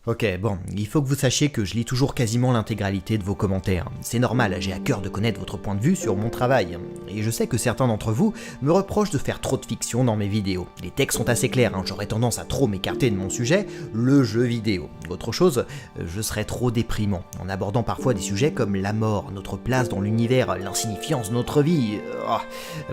Ok, bon, il faut que vous sachiez que je lis toujours quasiment l'intégralité de vos commentaires. C'est normal, j'ai à cœur de connaître votre point de vue sur mon travail. Et je sais que certains d'entre vous me reprochent de faire trop de fiction dans mes vidéos. Les textes sont assez clairs, j'aurais tendance à trop m'écarter de mon sujet, le jeu vidéo. Autre chose, je serais trop déprimant, en abordant parfois des sujets comme la mort, notre place dans l'univers, l'insignifiance de notre vie.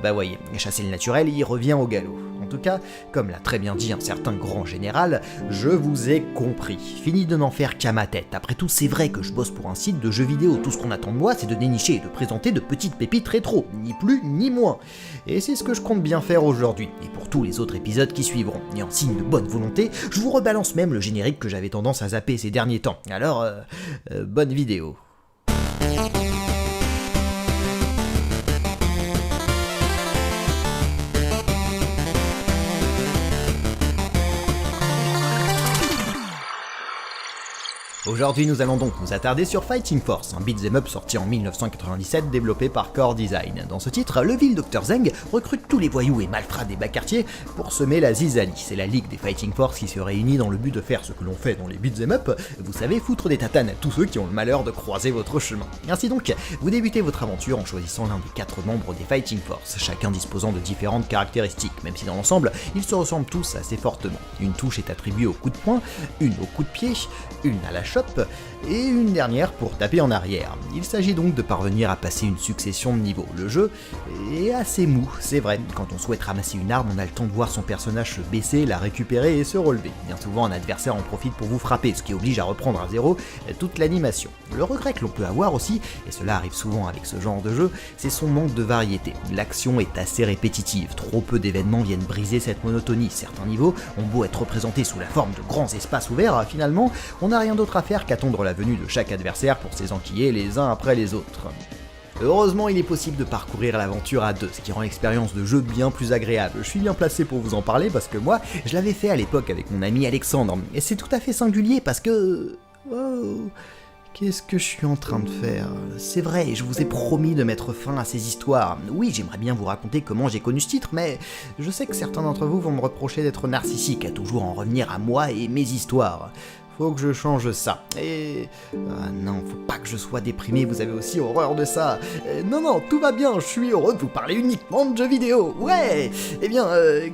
Bah voyez, chasser le naturel, il revient au galop. En tout cas, comme l'a très bien dit un certain grand général, je vous ai compris. Fini de n'en faire qu'à ma tête. Après tout, c'est vrai que je bosse pour un site de jeux vidéo. Tout ce qu'on attend de moi, c'est de dénicher et de présenter de petites pépites rétro. Ni plus, ni moins. Et c'est ce que je compte bien faire aujourd'hui. Et pour tous les autres épisodes qui suivront. Et en signe de bonne volonté, je vous rebalance même le générique que j'avais tendance à zapper ces derniers temps. Alors, bonne vidéo. Aujourd'hui, nous allons donc nous attarder sur Fighting Force, un beat'em up sorti en 1997 développé par Core Design. Dans ce titre, le vil Dr Zeng recrute tous les voyous et malfrats des bas quartiers pour semer la zizanie. C'est la ligue des Fighting Force qui se réunit dans le but de faire ce que l'on fait dans les beat'em up, vous savez, foutre des tatanes à tous ceux qui ont le malheur de croiser votre chemin. Ainsi donc, vous débutez votre aventure en choisissant l'un des 4 membres des Fighting Force, chacun disposant de différentes caractéristiques, même si dans l'ensemble, ils se ressemblent tous assez fortement. Une touche est attribuée au coup de poing, une au coup de pied, une à la chope, et une dernière pour taper en arrière. Il s'agit donc de parvenir à passer une succession de niveaux. Le jeu est assez mou, c'est vrai. Quand on souhaite ramasser une arme, on a le temps de voir son personnage se baisser, la récupérer et se relever. Bien souvent, un adversaire en profite pour vous frapper, ce qui oblige à reprendre à zéro toute l'animation. Le regret que l'on peut avoir aussi, et cela arrive souvent avec ce genre de jeu, c'est son manque de variété. L'action est assez répétitive, trop peu d'événements viennent briser cette monotonie. Certains niveaux ont beau être représentés sous la forme de grands espaces ouverts, finalement, on n'a rien d'autre à faire qu'attendre la venue de chaque adversaire pour s'enquiller les uns après les autres. Heureusement, il est possible de parcourir l'aventure à deux, ce qui rend l'expérience de jeu bien plus agréable. Je suis bien placé pour vous en parler parce que moi, je l'avais fait à l'époque avec mon ami Alexandre, et c'est tout à fait singulier parce que... Oh, qu'est-ce que je suis en train de faire? C'est vrai, je vous ai promis de mettre fin à ces histoires. Oui, j'aimerais bien vous raconter comment j'ai connu ce titre, mais je sais que certains d'entre vous vont me reprocher d'être narcissique, à toujours en revenir à moi et mes histoires. Faut que je change ça. Et... Ah non, faut pas que je sois déprimé, vous avez aussi horreur de ça. Non, tout va bien, je suis heureux de vous parler uniquement de jeux vidéo. Ouais. Eh bien,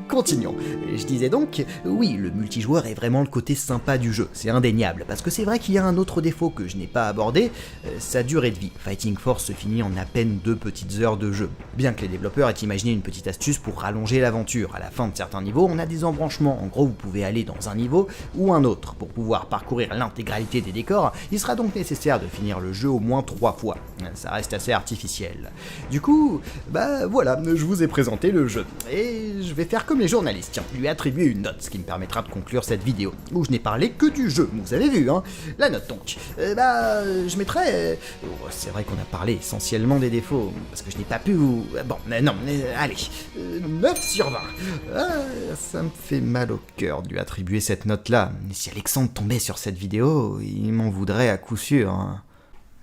continuons. Je disais donc, oui, le multijoueur est vraiment le côté sympa du jeu, c'est indéniable, parce que c'est vrai qu'il y a un autre défaut que je n'ai pas abordé, sa durée de vie. Fighting Force se finit en à peine 2 petites heures de jeu. Bien que les développeurs aient imaginé une petite astuce pour rallonger l'aventure, à la fin de certains niveaux, on a des embranchements. En gros, vous pouvez aller dans un niveau ou un autre. Pour pouvoir parcourir l'intégralité des décors, il sera donc nécessaire de finir le jeu au moins 3 fois. Ça reste assez artificiel. Du coup, bah voilà, je vous ai présenté le jeu. Et je vais faire comme les journalistes, tiens, lui attribuer une note, ce qui me permettra de conclure cette vidéo, où je n'ai parlé que du jeu, vous avez vu, hein. La note donc. Je mettrais... c'est vrai qu'on a parlé essentiellement des défauts, parce que je n'ai pas pu vous... Bon, non, allez, 9 sur 20. Ça me fait mal au cœur de lui attribuer cette note-là. Si Alexandre tombait sur cette vidéo, il m'en voudrait à coup sûr, hein.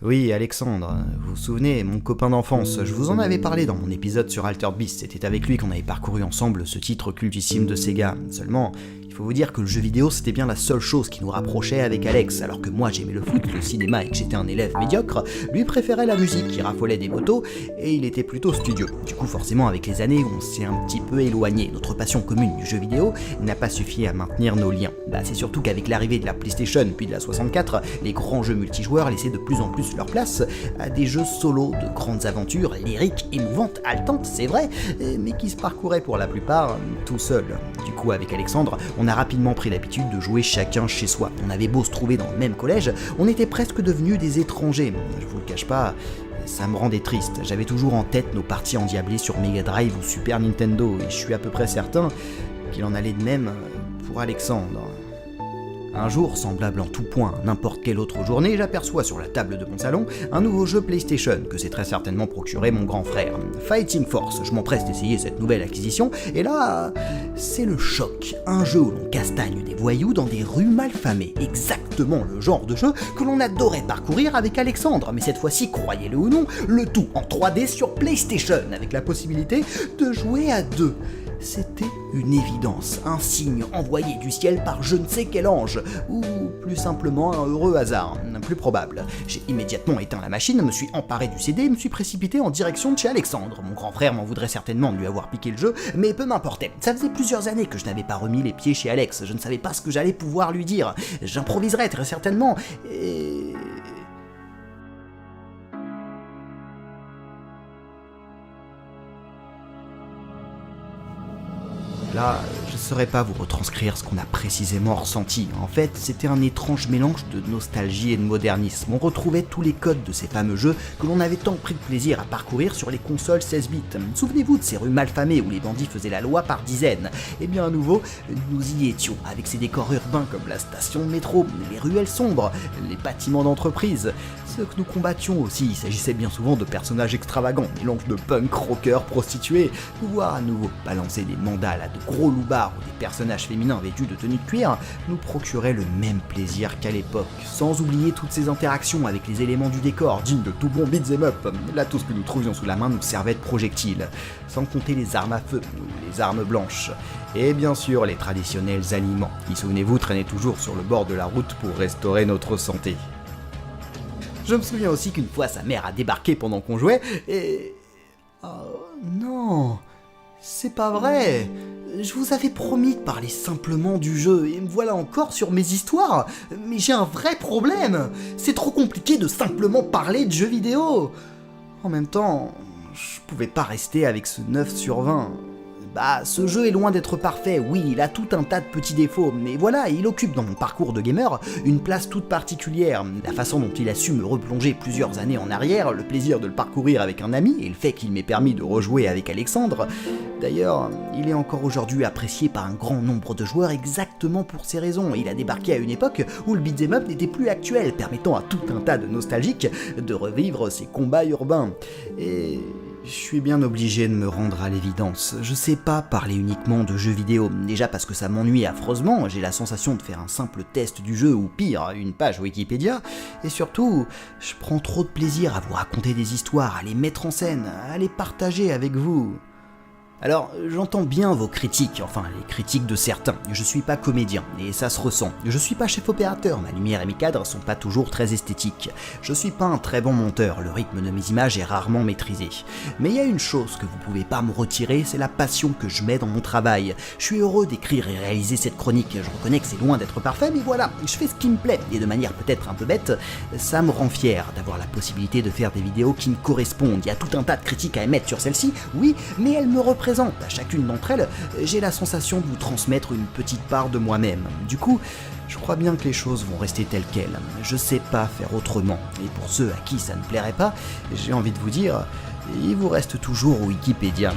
Oui, Alexandre, vous vous souvenez, mon copain d'enfance, je vous en avais parlé dans mon épisode sur Altered Beast, c'était avec lui qu'on avait parcouru ensemble ce titre cultissime de Sega. Seulement, il faut vous dire que le jeu vidéo c'était bien la seule chose qui nous rapprochait avec Alex, alors que moi j'aimais le foot, le cinéma et que j'étais un élève médiocre, lui préférait la musique qui raffolait des motos et il était plutôt studieux. Du coup forcément avec les années on s'est un petit peu éloigné, notre passion commune du jeu vidéo n'a pas suffi à maintenir nos liens. C'est surtout qu'avec l'arrivée de la PlayStation puis de la 64, les grands jeux multijoueurs laissaient de plus en plus leur place à des jeux solo de grandes aventures lyriques, émouvantes, haletantes, c'est vrai, mais qui se parcouraient pour la plupart tout seuls. Du coup avec Alexandre, on a rapidement pris l'habitude de jouer chacun chez soi. On avait beau se trouver dans le même collège, on était presque devenus des étrangers. Je vous le cache pas, ça me rendait triste. J'avais toujours en tête nos parties endiablées sur Mega Drive ou Super Nintendo, et je suis à peu près certain qu'il en allait de même pour Alexandre. Un jour, semblable en tout point à n'importe quelle autre journée, j'aperçois sur la table de mon salon un nouveau jeu PlayStation que s'est très certainement procuré mon grand frère. Fighting Force, je m'empresse d'essayer cette nouvelle acquisition, et là, c'est le choc. Un jeu où l'on castagne des voyous dans des rues malfamées. Exactement le genre de jeu que l'on adorait parcourir avec Alexandre, mais cette fois-ci, croyez-le ou non, le tout en 3D sur PlayStation, avec la possibilité de jouer à deux. C'était une évidence, un signe envoyé du ciel par je ne sais quel ange, ou plus simplement un heureux hasard, plus probable. J'ai immédiatement éteint la machine, me suis emparé du CD et me suis précipité en direction de chez Alexandre. Mon grand frère m'en voudrait certainement de lui avoir piqué le jeu, mais peu m'importait. Ça faisait plusieurs années que je n'avais pas remis les pieds chez Alex, je ne savais pas ce que j'allais pouvoir lui dire. J'improviserais très certainement, et... Là, je ne saurais pas vous retranscrire ce qu'on a précisément ressenti. En fait, c'était un étrange mélange de nostalgie et de modernisme. On retrouvait tous les codes de ces fameux jeux que l'on avait tant pris de plaisir à parcourir sur les consoles 16 bits. Souvenez-vous de ces rues malfamées où les bandits faisaient la loi par dizaines. Et bien à nouveau, nous y étions, avec ces décors urbains comme la station de métro, les ruelles sombres, les bâtiments d'entreprise. Ceux que nous combattions aussi, il s'agissait bien souvent de personnages extravagants, mélange de punk, rockers, prostituées. Nous voir à nouveau balancer des mandales à de gros loupards ou des personnages féminins vêtus de tenues de cuir nous procurait le même plaisir qu'à l'époque, sans oublier toutes ces interactions avec les éléments du décor, dignes de tout bon beat'em up. Là, tout ce que nous trouvions sous la main nous servait de projectiles, sans compter les armes à feu ou les armes blanches. Et bien sûr, les traditionnels aliments, qui, souvenez-vous, traînaient toujours sur le bord de la route pour restaurer notre santé. Je me souviens aussi qu'une fois sa mère a débarqué pendant qu'on jouait, et... Oh non, c'est pas vrai. Je vous avais promis de parler simplement du jeu, et me voilà encore sur mes histoires. Mais j'ai un vrai problème. C'est trop compliqué de simplement parler de jeux vidéo. En même temps, je pouvais pas rester avec ce 9 sur 20. Bah, ce jeu est loin d'être parfait, oui, il a tout un tas de petits défauts, mais voilà, il occupe dans mon parcours de gamer une place toute particulière. La façon dont il a su me replonger plusieurs années en arrière, le plaisir de le parcourir avec un ami, et le fait qu'il m'ait permis de rejouer avec Alexandre. D'ailleurs, il est encore aujourd'hui apprécié par un grand nombre de joueurs exactement pour ces raisons. Il a débarqué à une époque où le beat'em up n'était plus actuel, permettant à tout un tas de nostalgiques de revivre ces combats urbains. Et... je suis bien obligé de me rendre à l'évidence, je sais pas parler uniquement de jeux vidéo, déjà parce que ça m'ennuie affreusement, j'ai la sensation de faire un simple test du jeu ou pire, une page Wikipédia, et surtout, je prends trop de plaisir à vous raconter des histoires, à les mettre en scène, à les partager avec vous. Alors, j'entends bien vos critiques, enfin les critiques de certains, je suis pas comédien, et ça se ressent. Je suis pas chef opérateur, ma lumière et mes cadres sont pas toujours très esthétiques. Je suis pas un très bon monteur, le rythme de mes images est rarement maîtrisé. Mais il y a une chose que vous pouvez pas me retirer, c'est la passion que je mets dans mon travail. Je suis heureux d'écrire et réaliser cette chronique, je reconnais que c'est loin d'être parfait, mais voilà, je fais ce qui me plaît, et de manière peut-être un peu bête, ça me rend fier d'avoir la possibilité de faire des vidéos qui me correspondent. Il y a tout un tas de critiques à émettre sur celle-ci, oui, mais elles me représentent. À chacune d'entre elles, j'ai la sensation de vous transmettre une petite part de moi-même. Du coup, je crois bien que les choses vont rester telles quelles. Je sais pas faire autrement. Et pour ceux à qui ça ne plairait pas, j'ai envie de vous dire, il vous reste toujours Wikipédia.